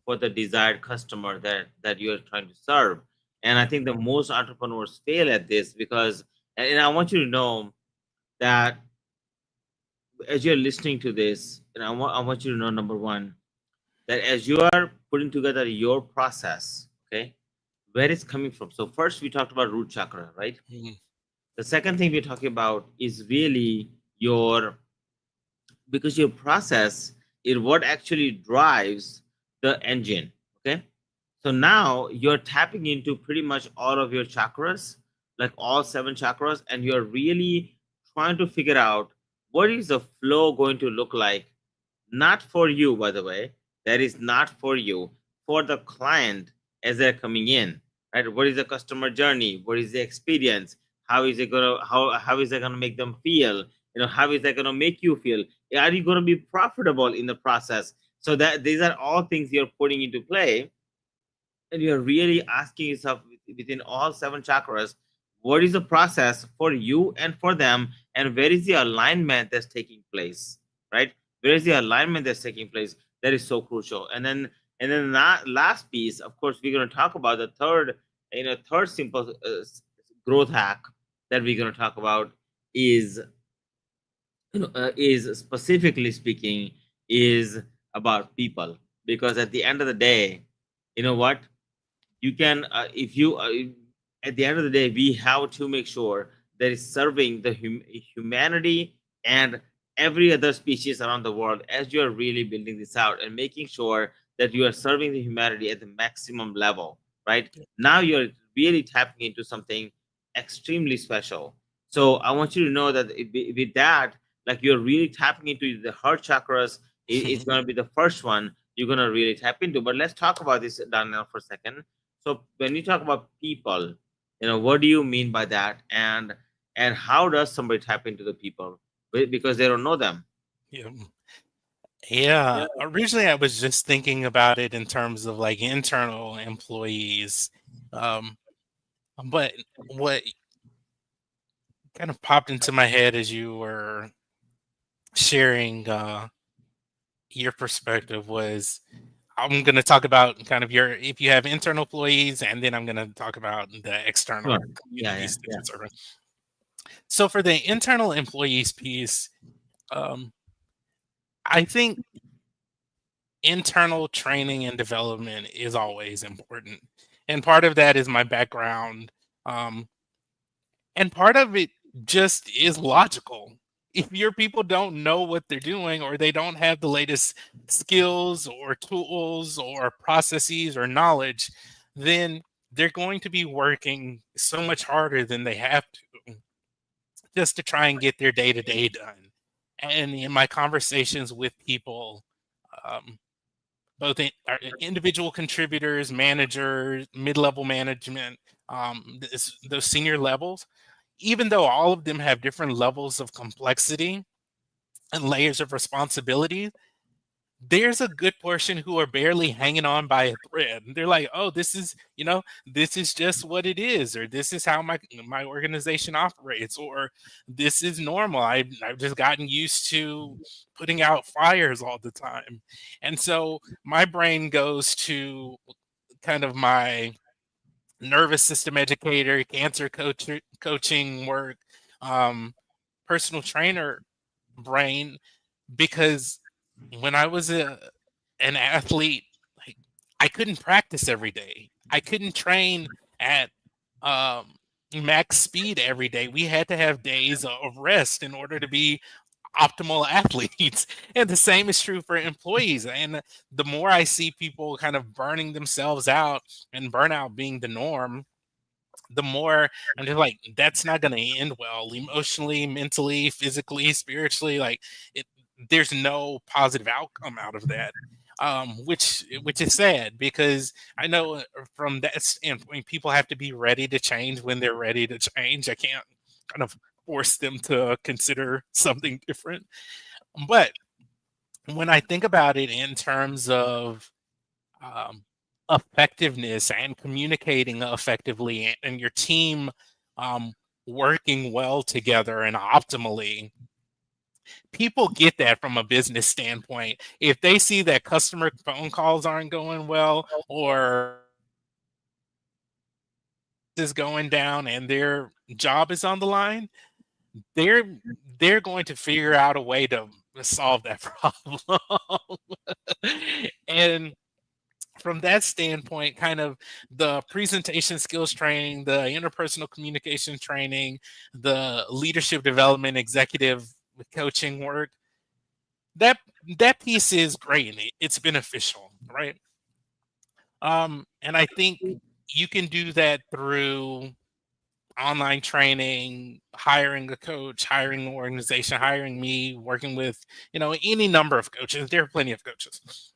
A: for the desired customer that you're trying to serve. And I think the most entrepreneurs fail at this because, and I want you to know that as you're listening to this, and I want you to know, number one, that as you are putting together your process, okay, where it's coming from. So first we talked about root chakra, right?
B: Mhm.
A: The second thing we're talking about is really your, because your process is what actually drives the engine. Okay, so now you're tapping into pretty much all of your chakras, like all seven chakras, and you're really trying to figure out what is the flow going to look like. Not for you, by the way, that is not for you, for the client as they're coming in, right? What is the customer journey? What is the experience? How is it gonna make them feel? How is that gonna make you feel? Are you gonna be profitable in the process? So that these are all things you're putting into play, and you're really asking yourself within all seven chakras, what is the process for you and for them, and where is the alignment that's taking place, right? Where is the alignment that's taking place? That is so crucial. And then that last piece, of course, we're going to talk about the third simple growth hack that we're going to talk about is, is specifically speaking, is about people. Because at the end of the day, you know what, you can if you at the end of the day, we have to make sure that is serving the humanity and every other species around the world, as you are really building this out and making sure that you are serving the humanity at the maximum level, right? Now you're really tapping into something extremely special. So I want you to know that with that, like, you're really tapping into the heart chakras. It's going to be the first one you're going to really tap into. But let's talk about this, Daniel, for a second. So when you talk about people, what do you mean by that? And how does somebody tap into the people? Because they don't know them.
B: Yeah. Yeah. Originally, I was just thinking about it in terms of like internal employees. Um, but what kind of popped into my head as you were sharing your perspective was I'm going to talk about kind of your, if you have internal employees, and then I'm going to talk about the
A: Sure.
B: external
A: Yeah, yeah,
B: communities that
A: yeah.
B: you're serving. So for the internal employees piece, um, I think internal training and development is always important. And part of that is my background. Um, and part of it just is logical. If your people don't know what they're doing, or they don't have the latest skills or tools or processes or knowledge, then they're going to be working so much harder than they have to, just to try and get their day to day done. And in my conversations with people, um, both individual contributors, managers, mid-level management, those senior levels, even though all of them have different levels of complexity and layers of responsibility, there's a good portion who are barely hanging on by a thread. They're like, "Oh, this is just what it is, or this is how my organization operates, or this is normal. I've just gotten used to putting out fires all the time." And so my brain goes to kind of my nervous system educator, coaching work, um, personal trainer brain, because when I was an athlete, like, I couldn't practice every day. I couldn't train at um, max speed every day. We had to have days of rest in order to be optimal athletes. And the same is true for employees. And the more I see people kind of burning themselves out, and burnout being the norm, the more I'm just like, that's not going to end well emotionally, mentally, physically, spiritually. Like, it, there's no positive outcome out of that. Which is sad, because I know from that standpoint, people have to be ready to change when they're ready to change. I can't kind of force them to consider something different. But when I think about it in terms of um, effectiveness and communicating effectively, and your team um, working well together and optimally, people get that from a business standpoint. If they see that customer phone calls aren't going well, or is going down and their job is on the line, they're they're going to figure out a way to solve that problem. And from that standpoint, kind of the presentation skills training, the interpersonal communication training, the leadership development, executive coaching work, that that piece is great and it's beneficial, right? And I think you can do that through online training, hiring a coach, hiring an organization, hiring me, working with, any number of coaches. There are plenty of coaches.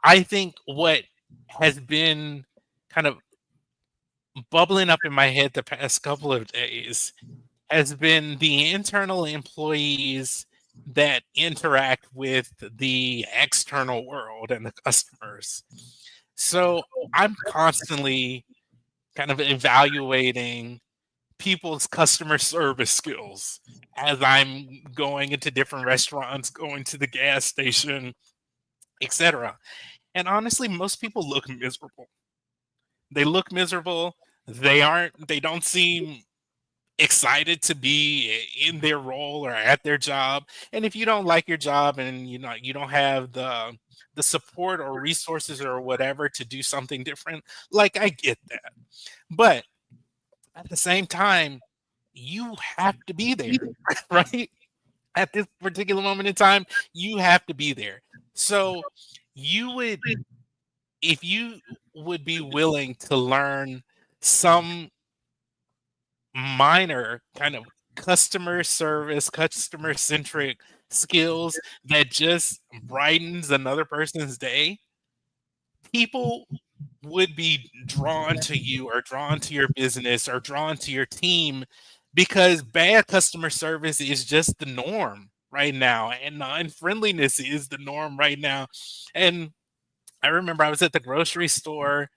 B: I think what has been kind of bubbling up in my head the past couple of days has been the internal employees that interact with the external world and the customers. So I'm constantly kind of evaluating people's customer service skills as I'm going into different restaurants, going to the gas station, etc. And honestly, most people look miserable. They look miserable. They don't seem excited to be in their role or at their job. And if you don't like your job and you don't have the support or resources or whatever to do something different, like I get that. But at the same time, you have to be there, right? At this particular moment in time, you have to be there. So you would, if you would be willing to learn some minor kind of customer service, customer centric skills that just brightens another person's day, people would be drawn to you or drawn to your business or drawn to your team because bad customer service is just the norm right now and unfriendliness is the norm right now. And I remember I was at the grocery store,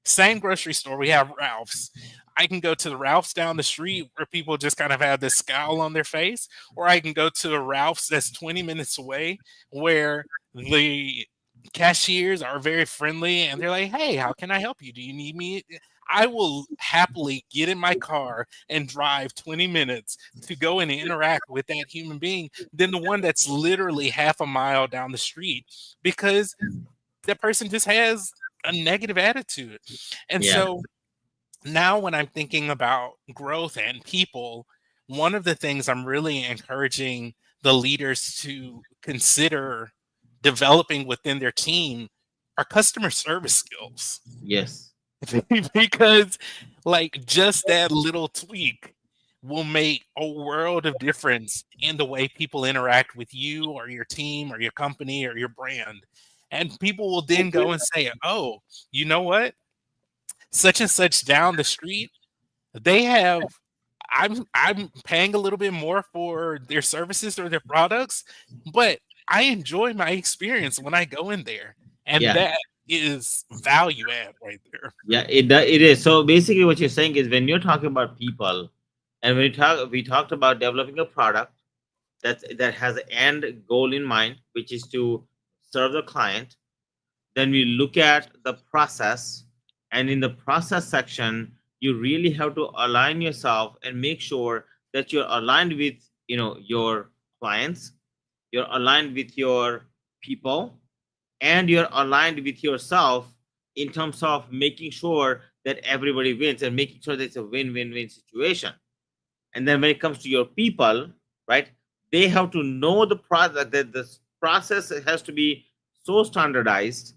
B: same grocery store, we have Ralph's. I can go to the Ralph's down the street where people just kind of have this scowl on their face, or I can go to the Ralph's that's 20 minutes away where the cashiers are very friendly and they're like, "Hey, how can I help you? Do you need me?" I will happily get in my car and drive 20 minutes to go and interact with that human being than the one that's literally half a mile down the street because that person just has a negative attitude. And
A: Yeah.
B: so now when I'm thinking about growth and people, one of the things I'm really encouraging the leaders to consider developing within their team are customer service skills.
A: Yes.
B: Because like just that little tweak will make a world of difference in the way people interact with you or your team or your company or your brand. And people will then go and say, "Oh, you know what? Such and such down the street, they have I'm paying a little bit more for their services or their products, but I enjoy my experience when I go in there." And
A: Yeah.
B: that is value add right there.
A: Yeah, it is. So basically what you're saying is when you're talking about people, and we talked about developing a product that has an end goal in mind, which is to serve the client. Then we look at the process, and in the process section, you really have to align yourself and make sure that you're aligned with your clients, you're aligned with your people, and you're aligned with yourself in terms of making sure that everybody wins and making sure that it's a win-win-win situation. And then when it comes to your people, right, they have to know the product, that this process has to be so standardized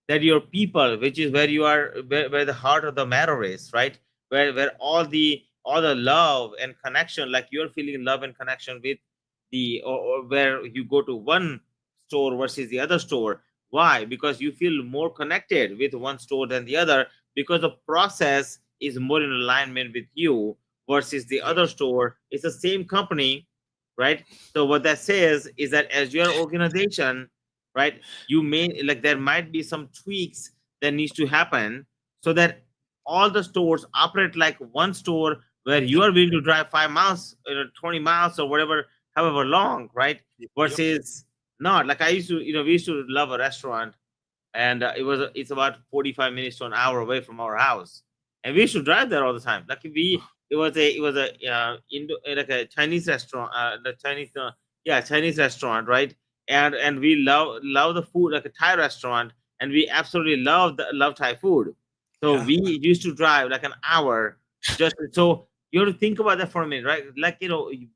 A: that your people, which is where you are, where the heart of the matter is, right, where all the love and connection, like you're feeling love and connection with or where you go to one store versus the other store. Why? Because you feel more connected with one store than the other, because the process is more in alignment with you versus the
B: Yep.
A: other store. It's the same company, right? So what that says is that as your organization, right, you may, like, there might be some tweaks that needs to happen so that all the stores operate like one store, where you
B: Yep.
A: are willing to drive 5 miles, 20 miles or whatever, however long, right?
B: Yep.
A: Versus not like I used to, we used to love a restaurant, and it's about 45 minutes to an hour away from our house. and we used to drive there all the time. Like it was a Indo, like a Chinese restaurant, the Chinese yeah, Chinese restaurant, right? And we love the food, like a Thai restaurant, and we absolutely love Thai food. So
B: Yeah.
A: we used to drive like an hour just so you have to think about that for a minute, right? Like,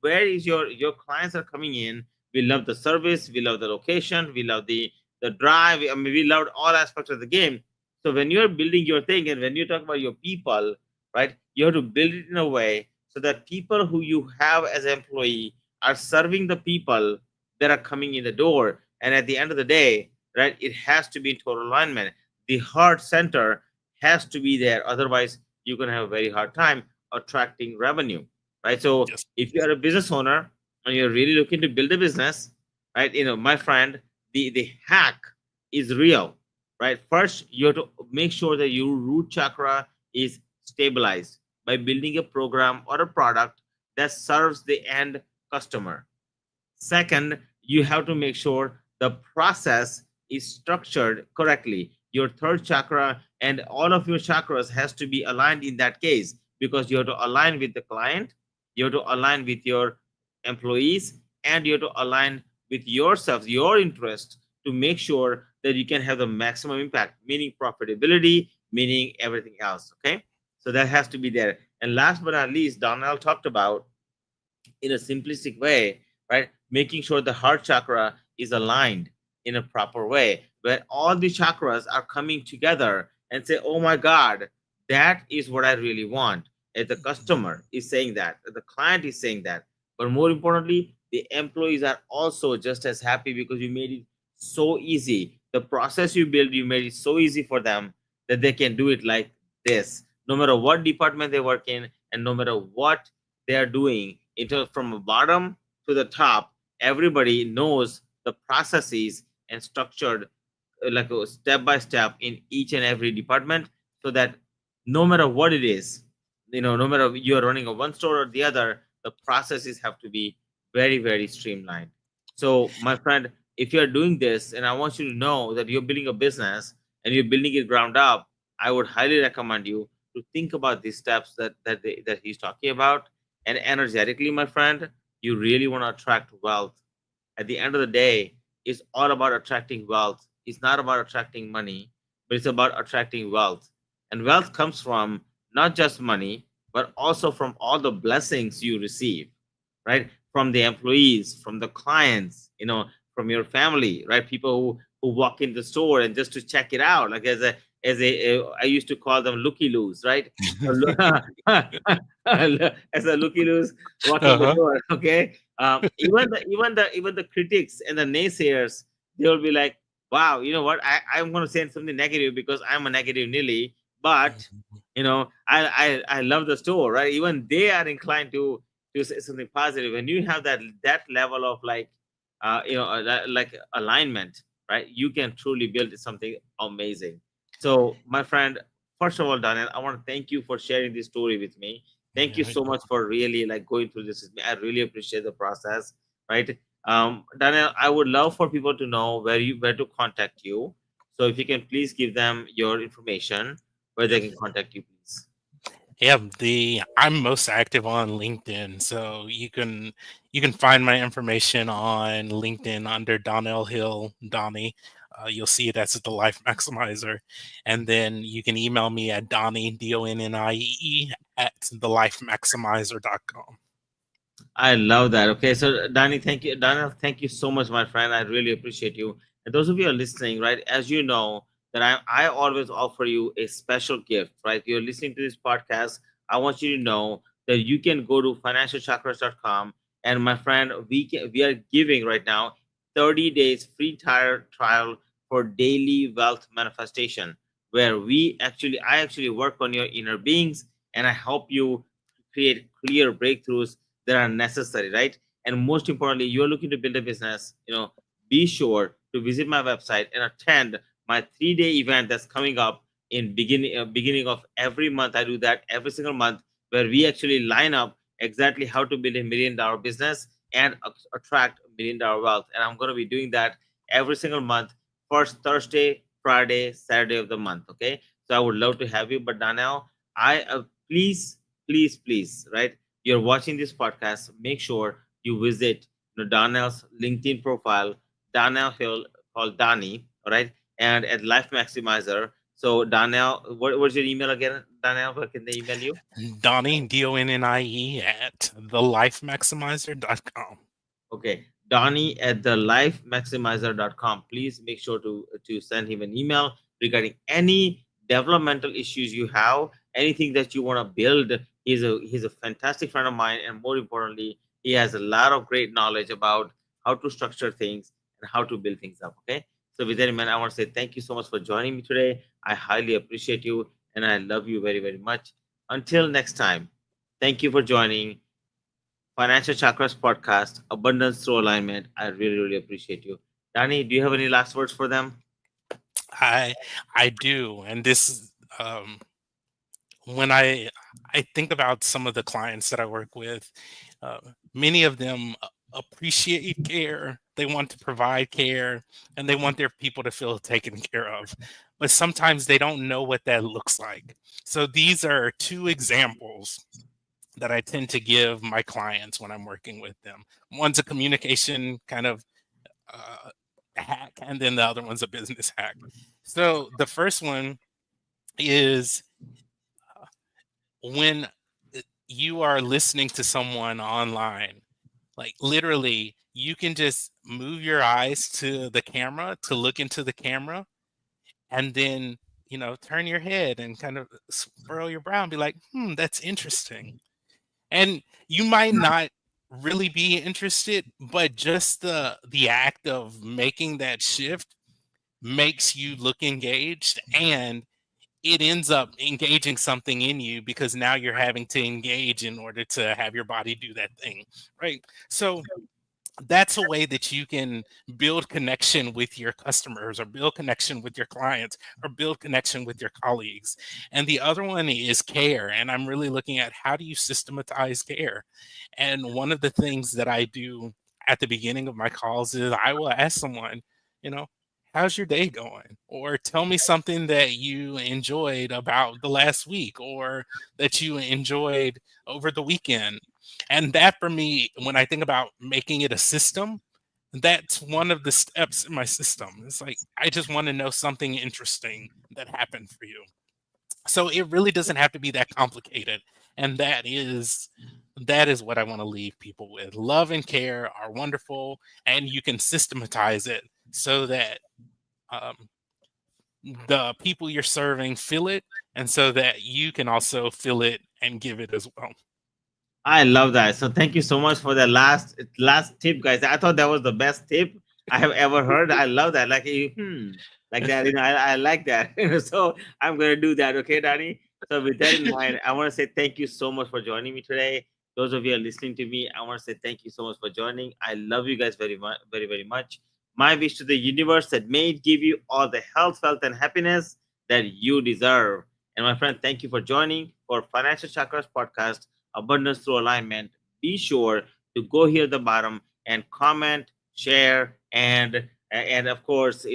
A: where is your clients are coming in. We love the service, we love the location, we love the drive. I mean, we loved all aspects of the game. So when you're building your thing and when you talk about your people, right, you have to build it in a way so that people who you have as employee are serving the people that are coming in the door. And at the end of the day, right, it has to be in total alignment. The heart center has to be there. Otherwise, you're going to have a very hard time attracting revenue, right? So
B: Yes.
A: if you are a business owner and you're really looking to build a business, right, my friend, the hack is real, right? First, you have to make sure that your root chakra is stabilized by building a program or a product that serves the end customer. Second, you have to make sure the process is structured correctly. Your third chakra and all of your chakras has to be aligned in that case, because you have to align with the client, you have to align with your employees, and you have to align with yourself, your interest, to make sure that you can have the maximum impact, meaning profitability, meaning everything else. Okay. So that has to be there. And last but not least, Donald talked about in a simplistic way, right? Making sure the heart chakra is aligned in a proper way, where all the chakras are coming together and say, oh my God, that is what I really want. And the customer is saying that, the client is saying that. But more importantly, the employees are also just as happy because you made it so easy. The process you build, you made it so easy for them that they can do it like this, no matter what department they work in and no matter what they are doing from the bottom to the top. Everybody knows the processes and structured, like a step by step in each and every department, so that no matter what it is, no matter you're running a one store or the other, the processes have to be very, very streamlined. So my friend, if you're doing this, and I want you to know that you're building a business and you're building it ground up, I would highly recommend you to think about these steps that he's talking about. And energetically, my friend, you really want to attract wealth. At the end of the day, it's all about attracting wealth. It's not about attracting money, but it's about attracting wealth. And wealth comes from not just money, but also from all the blessings you receive, right? From the employees, from the clients, from your family, right? People who walk in the store and just to check it out, like I used to call them looky loos, right? As a looky loos walking the
B: Uh-huh.
A: door, okay. Even the critics and the naysayers, they will be like, wow, you know what, I'm going to say something negative because I'm a negative Nilly, but I love the store, right? Even they are inclined to say something positive. When you have that level of like like alignment, right, you can truly build something amazing. So my friend, first of all, Daniel, I want to thank you for sharing this story with me. Thank you
B: Yeah.
A: so much for really like going through this with me. I really appreciate the process, right? Daniel, I would love for people to know where to contact you. So if you can please give them your information where they
B: Yeah.
A: can contact you, please.
B: Yeah, I'm most active on LinkedIn, so you can find my information on LinkedIn under Donell Hill, Donnie. You'll see it as the Life Maximizer, and then you can email me at Donnie DONNIE at thelifemaximizer.com.
A: I love that. Okay, so Danny, thank you, Daniel. Thank you so much, my friend. I really appreciate you. And those of you who are listening, right? As you know, that I always offer you a special gift, right? You're listening to this podcast. I want you to know that you can go to financialchakras.com, and my friend, we are giving right now 30 days free trial for daily wealth manifestation, where I actually work on your inner beings and I help you create clear breakthroughs that are necessary, right? And most importantly, you're looking to build a business, be sure to visit my website and attend my 3-day event that's coming up in beginning of every month. I do that every single month, where we actually line up exactly how to build $1 million business and attract $1 million wealth. And I'm going to be doing that every single month, first Thursday, Friday, Saturday of the month. Okay. So I would love to have you. But now I please, please, please, right? You're watching this podcast. Make sure you visit Donnell's LinkedIn profile, Donnell Hill, called Donnie, all right, and at Life Maximizer. So Donnell, what's your email again, Donnell? Where can they email you?
B: Donnie, Donnie at thelifemaximizer.com.
A: Okay, Donnie at the lifemaximizer.com. Please make sure to send him an email regarding any developmental issues you have, anything that you want to build. He's a fantastic friend of mine, and more importantly, he has a lot of great knowledge about how to structure things and how to build things up. Okay, so with that, man, I want to say thank you so much for joining me today. I highly appreciate you, and I love you very, very much. Until next time, thank you for joining Financial Chakras podcast, Abundance Through Alignment. I really, really appreciate you. Danny, do you have any last words for them?
B: I I do, and this when I think about some of the clients that I work with, uh, many of them appreciate care. They want to provide care, and they want their people to feel taken care of. But sometimes they don't know what that looks like. So these are two examples that I tend to give my clients when I'm working with them. One's a communication kind of uh, hack, and then the other one's a business hack. So the first one is when you are listening to someone online, like literally, you can just move your eyes to the camera to look into the camera, and then turn your head and kind of swirl your brow and be like, that's interesting. And you might not really be interested, but just the act of making that shift makes you look engaged, and it ends up engaging something in you because now you're having to engage in order to have your body do that thing, right? So that's a way that you can build connection with your customers, or build connection with your clients, or build connection with your colleagues. And the other one is care, and I'm really looking at how do you systematize care. And one of the things that I do at the beginning of my calls is I will ask someone, you know how's your day going, or tell me something that you enjoyed about the last week, or that you enjoyed over the weekend. And that, for me, when I think about making it a system, that's one of the steps in my system. It's like, I just want to know something interesting that happened for you. So it really doesn't have to be that complicated. And that is what I want to leave people with. Love and care are wonderful, and you can systematize it so that um, the people you're serving feel it, and so that you can also feel it and give it as well.
A: I love that. So thank you so much for the last tip, guys. I thought that was the best tip I have ever heard. I love that. Like like that. I like that. So I'm gonna do that. Okay, Danny. So with that in mind, I want to say thank you so much for joining me today. Those of you are listening to me, I want to say thank you so much for joining. I love you guys very much, very, very much. My wish to the universe that may it give you all the health, wealth, and happiness that you deserve. And my friend, thank you for joining for Financial Chakras podcast, Abundance Through Alignment. Be sure to go here at the bottom and comment, share, and of course,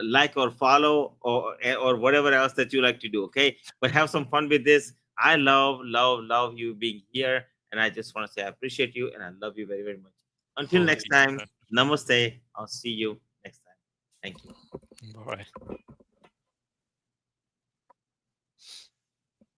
A: like or follow, or whatever else that you like to do. Okay, but have some fun with this. I love you being here, and I just want to say I appreciate you and I love you very, very much. Until
B: Oh,
A: next time, namaste. I'll see you next time. Thank you.
B: bye.